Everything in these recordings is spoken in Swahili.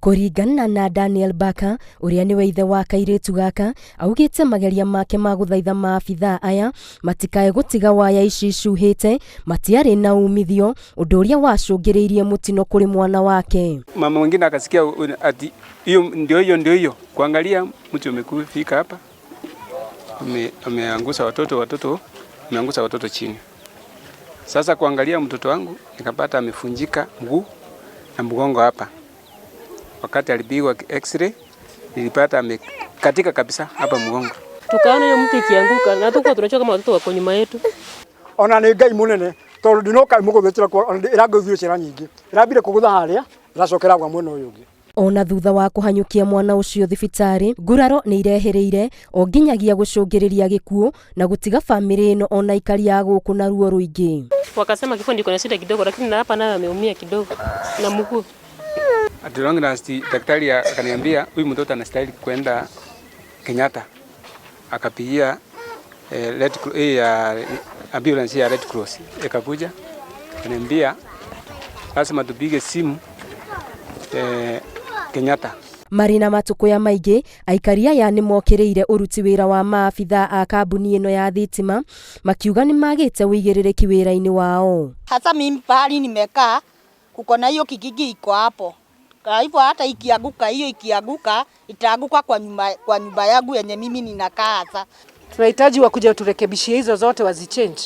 Kũringana na Daniel Baka, ũrĩa nĩwe ithe wa kairĩtu gaka, augĩte mageria make ma gũthaitha maabithaa aya matikae gũtiga waya ici icuhĩte matiarĩ na umithio, ũndũ ũrĩa wacũngĩrĩirie mũtino kũrĩ mwana wake. Mama mwingine akasikia ati hiyo ndio kuangalia mtu umekufika hapa ameangusha watoto ameangusha watoto chini. Sasa kuangalia mtoto wangu nikapata amefunjika mguu na mgongo hapa. Wakati alipigwa x-ray nilipata amekatika kabisa hapa mgongo. Tukaona hiyo mtu ikianguka na tuko tunachoka kama watoto wako nyuma yetu. Ona ni Ngai munene tondu ndinoka muguthitira kwa iranguthire cira nyingi. Irabire kugutha haria iracokera kwa mwena uyu ungi. Ona thutha wa kuhanyukia mwana ũcio thibitarĩ, nguraro nĩ irehereire o nginyagia gũcũngĩrĩria gĩkuũ na gũtiga famĩlĩ ĩno ona ikari ya gũkũ na ruo rũingĩ. Wakasema kifo ndiko na shida kidogo, lakini na hapa naye ameumia kidogo na mguu. Atilongi na daktari akaniambia huyu mtoto anastahili kwenda Kenyatta. Akapigia ambulance ya Red Cross ikakuja. Akaniambia lazima tupige simu Kenyatta. Marina matukuya maingĩ aikari aya nĩ mokĩrĩire ũruti wĩra wa maabithaa a kambuni ĩno ya thitima makiuga nĩ magĩte ũigĩrĩrĩki wĩra-inĩ wao. Hasa mimi pahali nimekaa kuko na hiyo kijiji iko hapo. Kwa hivyo hata ikianguka itaanguka kwa nyumba yangu yenye mimi ninakaa hasa. Tunahitaji wakuja turekebishie hizo zote wazichange.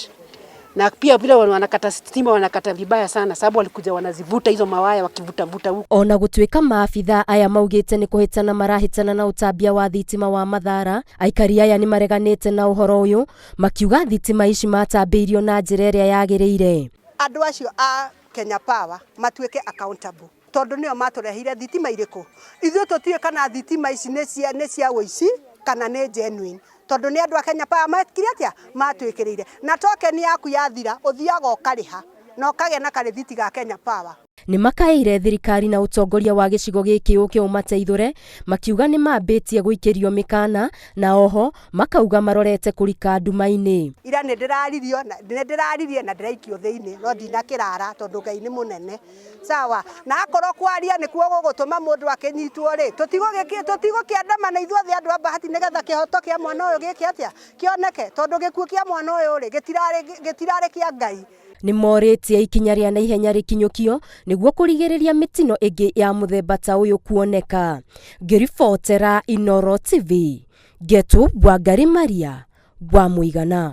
Na pia vile wanakata stima wanakata vibaya sana sababu walikuja wanazivuta hizo mawaya wakivuta huko. Ona gũtuĩka maabithaa aya maugĩte nĩ kũhĩtana marahĩtana na ũtambia wa thitima wa Mathara, aikari aya nĩ mareganĩte na ũhoro ũyũ makiuga thitima ici matambĩirio na njĩra ĩrĩa yagĩrĩire. Andũ acio a Kenya Power matuĩke accountable tondu nĩo matũrehire thitima irĩkũ. Ithuĩ tũtiũĩ kana thitima ici nĩ cia ũici kana nĩ genuine. Tondu nĩ andũ a Kenya Power makire atia matwĩkĩrĩire na token yaku yathira uthiaga ũkarĩha na ũkagĩa na karĩthiti ga Kenya Power. Nĩ makaĩire thirikari na ũtongoria wa gĩcigo gĩkĩ ũke ũmateithũre makiuga nĩ mambĩtie gũikĩrio mĩkana na oho makauga marorete kũrika nduma-inĩ. Ira nĩ ndĩraririe na ndĩraikio thĩinĩ no ndinakĩrara tondu Ngai nĩ mũnene. Sawa na akorwo kwaria nĩkuo gũgũtũma mũndũ akĩnyitwo rĩ tũtigũkĩandamana ithuothe andũ a Bahati nĩgetha kĩhoto kĩa mwana ũyũ gĩkĩ atia kĩoneke tondu gĩkuũ kĩa mwana ũyũ rĩ gĩtirarĩ kĩa Ngai. Nĩ morĩtie ikinya rĩa naihenya rĩkinyũkio nĩguo kũrigĩrĩria mĩtino ĩngĩ ya mũthemba ta ũyũ kuoneka. Ngĩribotera Inooro TV, Getu Bwangari Maria, Bwa Mũigana.